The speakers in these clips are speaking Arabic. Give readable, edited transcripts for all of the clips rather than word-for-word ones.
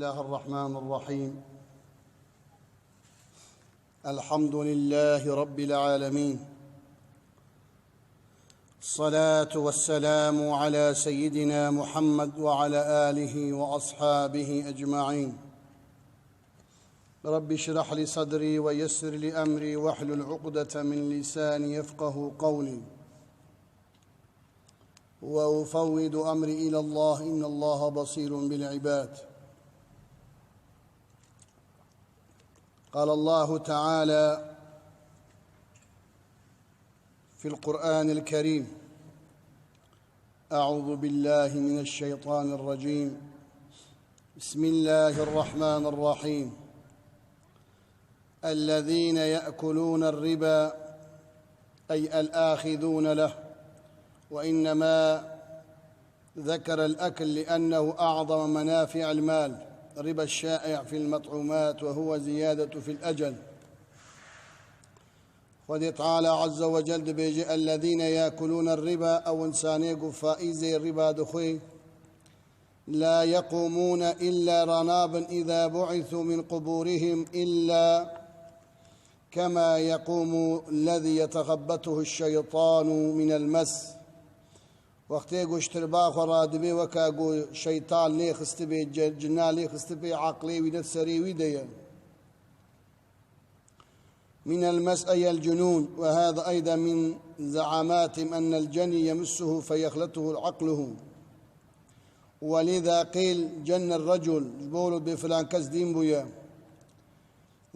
الله الرحمن الرحيم. الحمد لله رب العالمين، الصلاة والسلام على سيدنا محمد وعلى آله وأصحابه أجمعين. رب اشرح لي صدري ويسر لي أمري واحلل عقدة من لساني يفقه قولي، وأفوض أمري إلى الله إن الله بصير بالعباد. قال الله تعالى في القرآن الكريم: أعوذ بالله من الشيطان الرجيم، بسم الله الرحمن الرحيم. الذين يأكلون الربا أي الآخذون له، وإنما ذكر الأكل لأنه أعظم منافع المال، الربا الشائع في المطعومات وهو زيادة في الأجل. قد تعالى عز وجل بيجي الذين يأكلون الربا أو إنسانيق فائزي الربا دخوي لا يقومون إلا رنابا إذا بعثوا من قبورهم إلا كما يقوم الذي يتخبطه الشيطان من المس. وقتی اشتربا خرادبی وكاقو شيطان لي خستبي جنال لي خستبي عقلي ونفسري ويديا من المس أي الجنون. وهذا أيضا من زعاماتهم أن الجني يمسه فيخلطه عقله، ولذا قيل جن الرجل بولو بفلان كزدين بويا،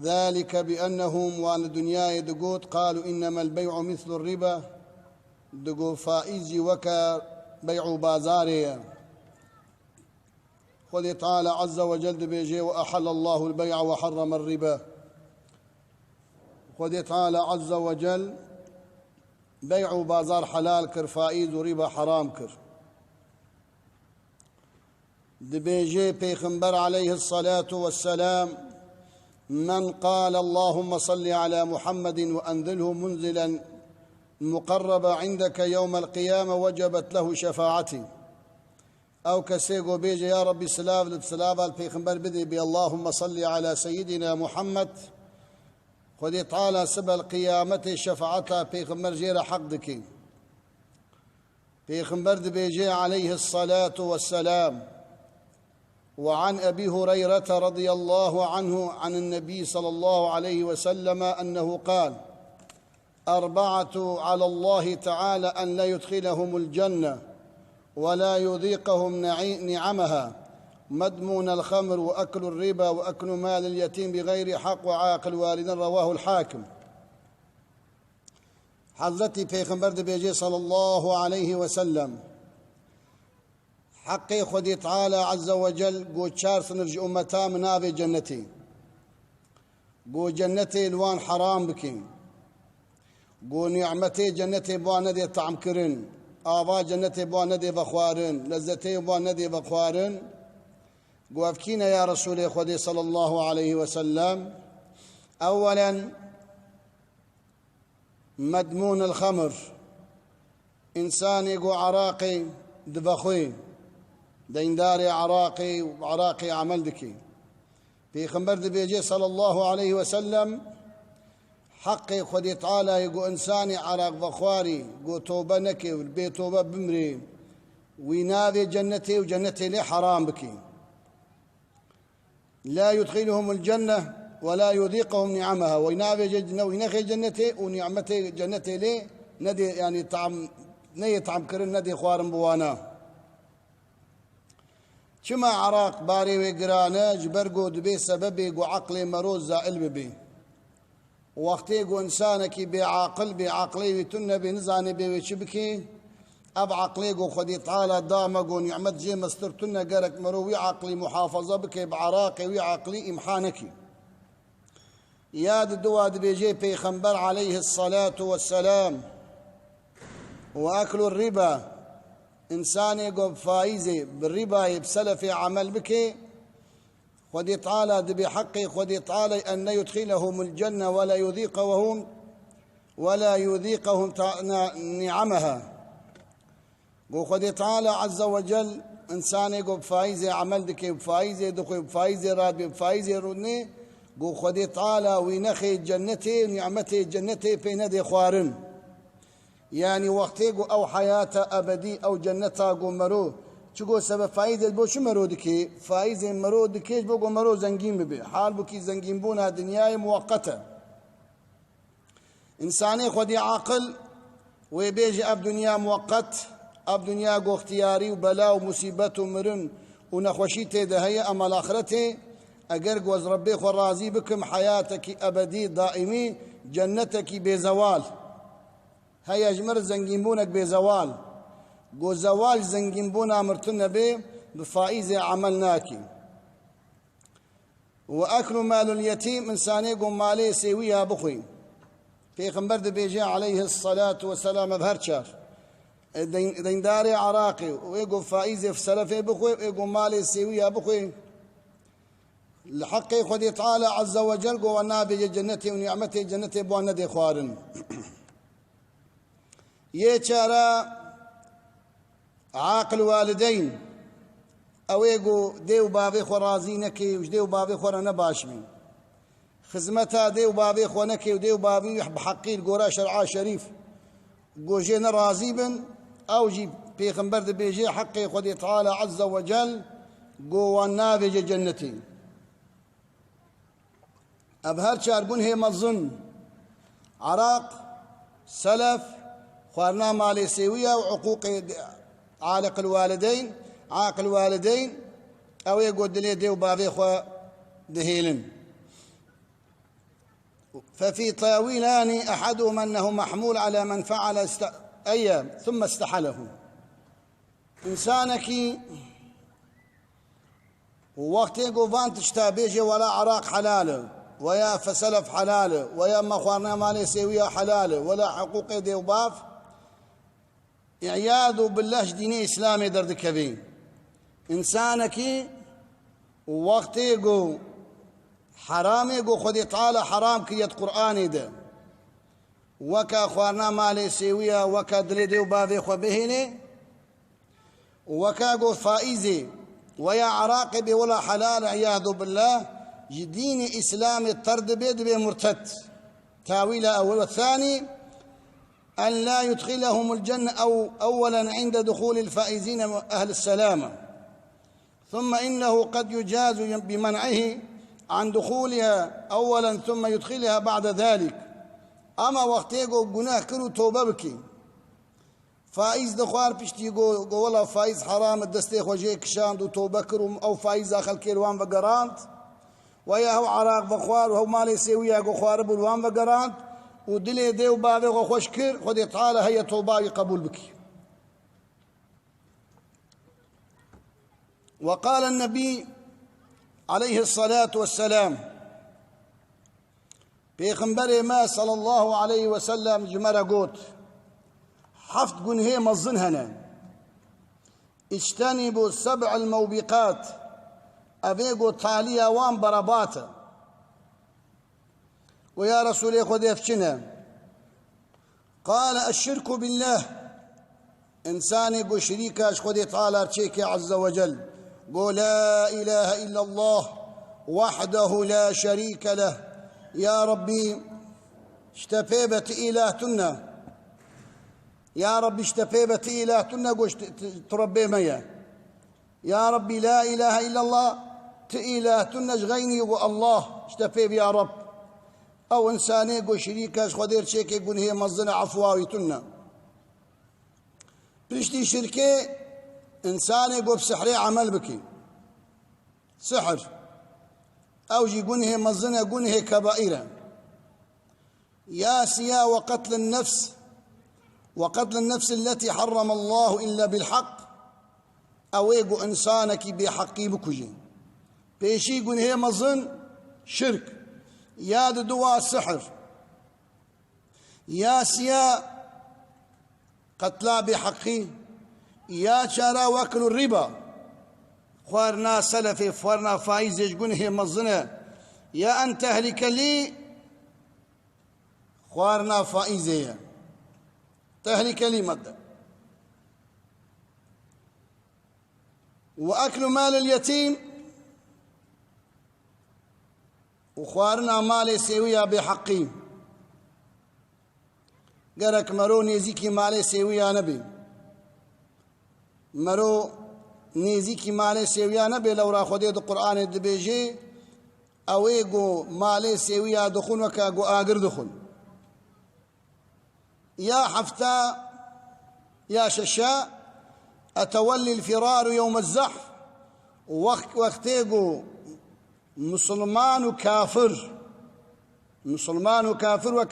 ذلك بأنهم وأن الدنيا يدقوت قالوا إنما البيع مثل الربا، دقو فائزي وكا بيع بازاريا. قال تعالى عز وجل بيجي وأحل الله البيع وحرم الربا. قال تعالى عز وجل بيع بازار حلال كر، فائز وربا حرام كر. دبيجي بيخنبر عليه الصلاة والسلام: من قال اللهم صل على محمد وأنزله منزلا مقرب عندك يوم القيامة وجبت له شفاعتي. أو كسيقو بيجي يا ربي سلاف لبسلافة البيخنبر بدي بي اللهم صل على سيدنا محمد، خذي تعالى سبل قيامته شفاعتها بيخنبر جيرا حق دكي. بيخنبر بيجي عليه الصلاة والسلام: وعن أبي هريرة رضي الله عنه عن النبي صلى الله عليه وسلم أنه قال: أربعة على الله تعالى أن لا يدخلهم الجنة ولا يذيقهم نعمها: مدمون الخمر وأكل الربا وأكل مال اليتيم بغير حق وعاقل والدا. رواه الحاكم. حضرتي پیغمبر بيجي صلى الله عليه وسلم حقي خدي تعالى عز وجل قو چار سنرج أمتا منابي جنتي، قو جنتي الوان حرام بكين، قو نعمتي جنتي بوانا دي طعم كرن، آبا جنتي بوانا دي بخوارن، لذتي بوانا دي بخوارن. قو أفكينا يا رسول خدي صلى الله عليه وسلم: أولا مدمون الخمر، إنسان يقو عراقي دبخوي دينداري عراقي وعراقي عمل دكي. في خنبر بيجي صلى الله عليه وسلم حقي خدي تعالى يقو إنساني عراق بخواري قو توبة نكي والبيت توبة بمري وينادي جنتي وجنتي لي حرام بكي، لا يدخلهم الجنة ولا يذيقهم نعمها. وينخي جنتي ونعمتي جنتي لي ندي يعني طعم ني طعم كرن ندي خوارم بوانا. كما عراق باري وقرانا جبرقو دبي سببي قو عقلي مروز زائل ببي، وقتي قو إنسانك بعقلي ويتن بنزاني بيوشبكي أب عقلي قو خدي تعالى داما قو نعمت جي مسترتن قرك مروي عقلي محافظة بكي بعراقي وعقلي إمحانكي. ياد دواد بيجي بيخنبر عليه الصلاة والسلام: وأكل الربا، إنسان يقوم فايزي بالربا يبسلف عمل بكي خدي تعالى دبي حقي خدي تعالى أن يدخلهم الجنة ولا يذيقهم نعمها. وخدي تعالى عز وجل انسانێ گۆ بفایزێ عمل دکێ بفایزێ دخۆی بفایزێ ڕات بێ بفایزێ ڕوونێ گۆ خودێ تعالی وی نەخێ جەنەتێ نیعمەتێ جەنەتێ پێی نەدێ خوارن يعني وقتێ گۆ ئەو حیاتە ئەبەدی ئەو جەنەتا گۆ مەرۆ چ گۆ سەبە فایزێت بۆ چ مەرۆ دکێ فایزێ مەرۆ دکێش بۆ گۆ مەرۆ زەنگین ببێ حال بکی زەنگین بوونا دنیای موقەتە ئینسانێ خودی عاقل وێ بێژی ئەب دنیا موقەت ئەب دنیا گۆ اختیاری و بەلا و موسیبەت و مرن و نەخۆشی تێدا هەیە ئەمە لاخرەتێ ئەگەر گۆز ڕەبێ خۆ ڕازی بکەم حیاتێکی ئەبەدی دائیمی جەنەتێکی بێزەوال هەیە ژمر زەنگینبوونێک بێزەوال گۆ زەوال زەنگینبوونا مرتن نەبێ بفائیزێ عەمەل ناکی و ئەکل مال اليتیم ئینسانێ گۆ مالێ سێویە بخۆی پێغەمبەر دەبێژێ عەلەیه الصەلاة وەسەلام بە هەر چار دەیندارێ عراقی وێ گۆ فائیزێ سەرەفێ بخۆی وێ گۆ مالێ سێویە بخۆی لحقی خودی تعالی عز وجل گۆ نابێژێ جەنەتێ و نیعمەتێ جەنەتێ بۆ نەدێ خوارن یە چارە عاقل والدین ئەوێ گۆ دێ و باوێ خۆ ڕازی نەکەی و دێ و باوێ خۆرە نەباشمی خزمەتا دێ و باوێ خۆ نەکەی و دێ و باوی بحەقی گۆرە شەرعا شەریف گۆژێ نەڕازی بن ئەوژی پێغەمبەر دەبێژێ حەقی خودی تعالی عز وجل گۆوان نابێژێ جەنەتی ئەب هەر چارگون هەیە مەزن عراق سەلەف خواردنا مالێ سێویە و عقوقی عاقل الوالدين أو يقول دلي ديو بابي خوا دهيلن ففي تاويلان أحدهما أنه محمول على من فعل ثم استحله إنسانك وقت يقول فان تشتابيجي ولا عراق حلاله ويا فسلف حلاله ويا ما خوارنا مالي سيوية حلاله ولا حقوق ديو باف إعياذ بالله ديني إسلامي دردك بين إنسانك وقت يقول حرام يقول خدي تعالى حرام كيت قرآن ده وكا خوارنا مالي سيوية وكا دلي ديو بابي خو بهني وكا قو فائزي ويا عراقبي ولا حلال عياذ بالله دين إسلامي الطرد بيد بمرتد تاويل أول والثاني أن لا يدخلهم الجنة أولا عند دخول الفائزين أهل السلامة ثم إنه قد يجاز بمنعه عن دخولها أولا ثم يدخلها بعد ذلك أما وقت يقول جناه كرو توبة بكي فائز دخوار بيشتي يقول والله فائز حرام الدستي خوجي كشاند وتوبة كرو أو فائز آخر كيلوان بقرانت ويا هو عراق بخوار وهو مالي سويا جو خوار بلوان بقرانت ودلي ديو بابي خوش كر خدي تعالى هي توبة قبول بكي وقال النبي عليه الصلاة والسلام بيغمبر ما صلى الله عليه وسلم جمرة قوت حفت قنهي مظنهنا اجتنبوا 7 الموبقات أبيقوا تاليا وان برباتا ويا رسولي خذ يفشنا قال الشرك بالله إنسان يقول شريكاش خذ تعالى ارشيك عز وجل قول لا إله إلا الله وحده لا شريك له يا ربي اشتفيبت إلهتنا يا ربي اشتفيبت إلهتنا قوش تربي ميا يا ربي لا إله إلا الله تإلهتنا غيني والله اشتفيب يا رب أو إنساني قو شريكاش خدير شيك يقول هي مظنة عفواوي تنا برشتي شركة إنساني قو بسحري عمل بكي سحر أو يقول هي مظنة يقول هي كبائرة ياسيا وقتل النفس التي حرم الله إلا بالحق أو يقول إنسانك بحقي بكجي بيشي يقول هي مظن شرك يا دوا سحر يا سيا قتلا بحقي يا شارا واكل الربا خوارنا سلفي خوارنا فايز يقول هي مظنة يا أن تهلك لي خوارنا فائزية تهلك لي مدى وأكل مال اليتيم وخوارنا مال سويا بحقي قرك مرو نيزيكي مال سويا نبي مرو نيزيكي مال سويا نبي لو را خديت القرآن الدبيجي أو يقو مال سويا دخون وكا قو آقر دخون يا حفتا يا ششاء أتولي الفرار يوم الزحف وقتيقو مسلمان وكافر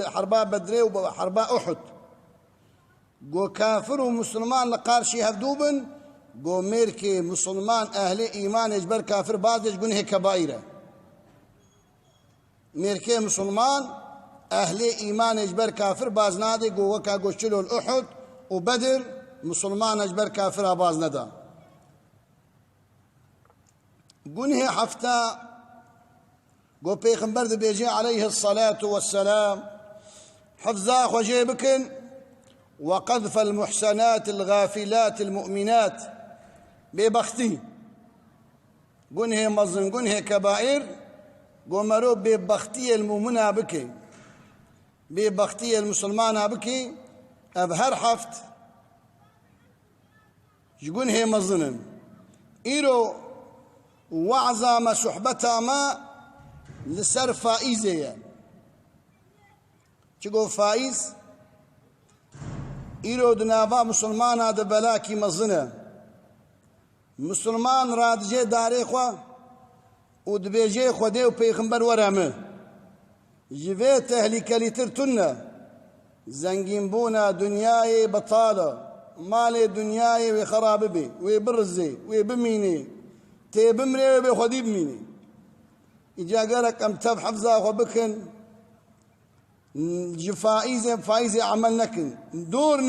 حرباء بدري وحرباء أحد قو كافر ومسلمان لقارشي هفدوبن قو ميركي مسلمان أهل إيمان يجبر كافر بعض يجبنه كبائرة ميركي مسلمان أهل إيمان يجبر كافر باز نادي قو وكا قو شلو الأحد وبدر مسلمان يجبر كافر باز ندا قنه حفتا قو بيخنبر بيجي عليه الصلاة والسلام حفظا خجيبكن وقذف المحسنات الغافلات المؤمنات ببختي قنه مظن قنه كبائر قو مرو ببختي المؤمنة بكي ببختي المسلمان بكي أبهر حفت قنه مظن إيرو وعظا ما صحبتا ما لسر فائزة چگو فائز إيرو دنابا مسلمان هذا بلاكي مظنه مسلمان رادجي داري خوا ودبيجي خودي وبيغمبر ورامه جيفي تهلكة لترتنا زنجين بونا دنياي بطالة مالي دنياي وخراب بي وبرزي وبميني تبمري وبخدي بميني إجا قالك أم تب حفظة وبكن فايزة عمل نكن دور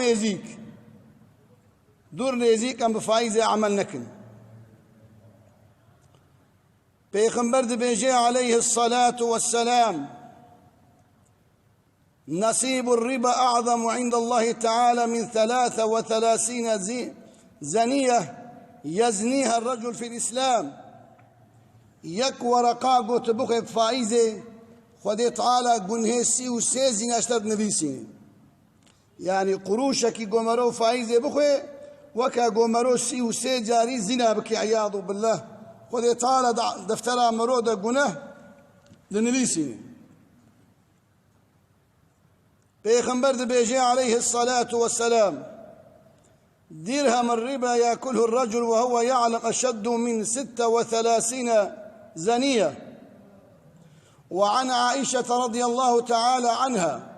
نيزيك أم بفايزة عمل نكن بيغمبر دبيجي عليه الصلاة والسلام نصيب الربا أعظم عند الله تعالى من 33 زنية يزنيها الرجل في الإسلام يك ورقا قوت بخي فائزة خدي تعالى قنه سي زين أشتر نبيسين يعني قروشك قمرو فائزة بخي وكا قمرو سي جاري زنا بكي عياذ بالله خدي تعالى دفترها مرودة قنه لنبيسين بيغمبر دبيجي عليه الصلاة والسلام درهم الربا يأكله الرجل وهو يعلم أشد من 36 زنية. وعن عائشة رضي الله تعالى عنها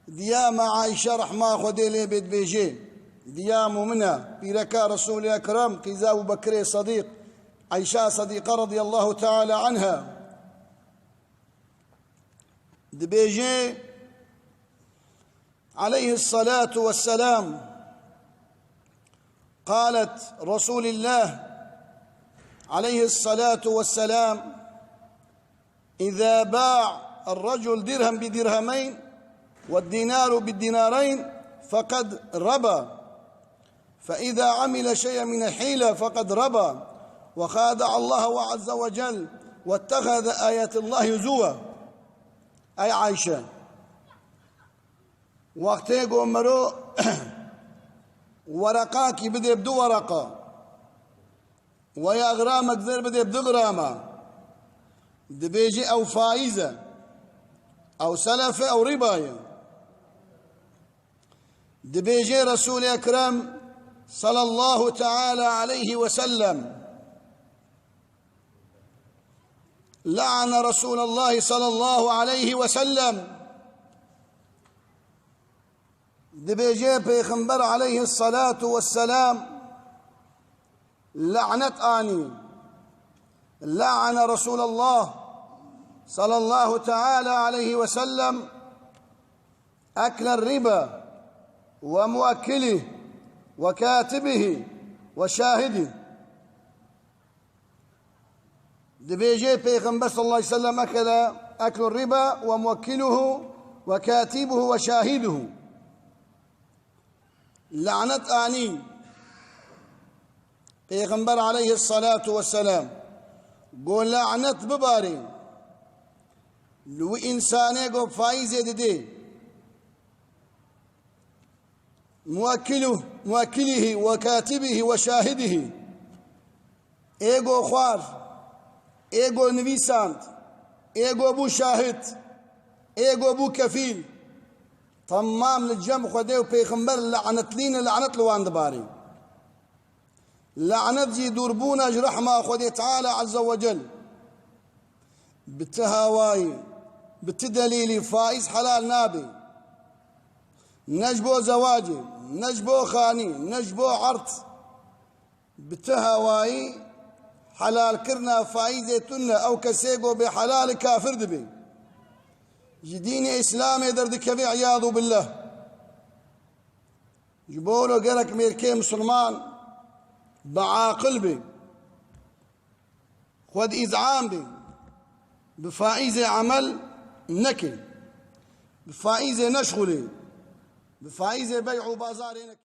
ديام عائشة رحمة خديلي بيت بيجي ديام منا بركا رسول الأكرم كذا أبو بكر صديق عائشة صديقة رضي الله تعالى عنها دبيجي عليه الصلاة والسلام قالت رسول الله عليه الصلاة والسلام إذا باع الرجل درهم بدرهمين والدينار بالدينارين فقد ربا فإذا عمل شيئا من الحيلة فقد ربا وخادع الله عز وجل واتخذ آيات الله هزوا. أي عائشة وقتی گو مرو ورقاكي بدي بدو ورقة ويا غرامك ذر بدي بدو غرامة دبيجي أو فائزة أو سلفة أو رباية دبيجي رسول أكرم صلى الله تعالى عليه وسلم لعن رسول الله صلى الله عليه وسلم دبيجي بيغمبر عليه الصلاة والسلام لعنة آني لعن رسول الله صلى الله تعالى عليه وسلم أكل الربا ومؤكله وكاتبه وشاهده. دبيجي بيغمبر صلى الله عليه وسلم أكل الربا وموكله وكاتبه وشاهده لعنت آني پیغمبر عليه الصلاة والسلام قول لعنت بباري لو إنسانه قول فايزة دي موكله وكاتبه وشاهده ايغو خوار ايغو نویساند ايغو بو شاهد ايغو بو كفيل تمام للجمع خديو بيغمبر لعنت لين لعنت لوان دباري لعنت جي دربونا رحمة خدي تعالى عز وجل بالتهاواي بالتدليل فائز حلال نابي نجبو زواجي نجبو خاني نجبو عرض بالتهاواي حلال كرنا فائزة تنا أو كسيقو بحلال كافر دبي جدين إسلامي درد كبير عياذ بالله جبولو قالك ميركي مسلمان بعاقل بي خود إزعام بي بفائزة عمل نكي بفائزة نشغلي بفائزة بيع وبازار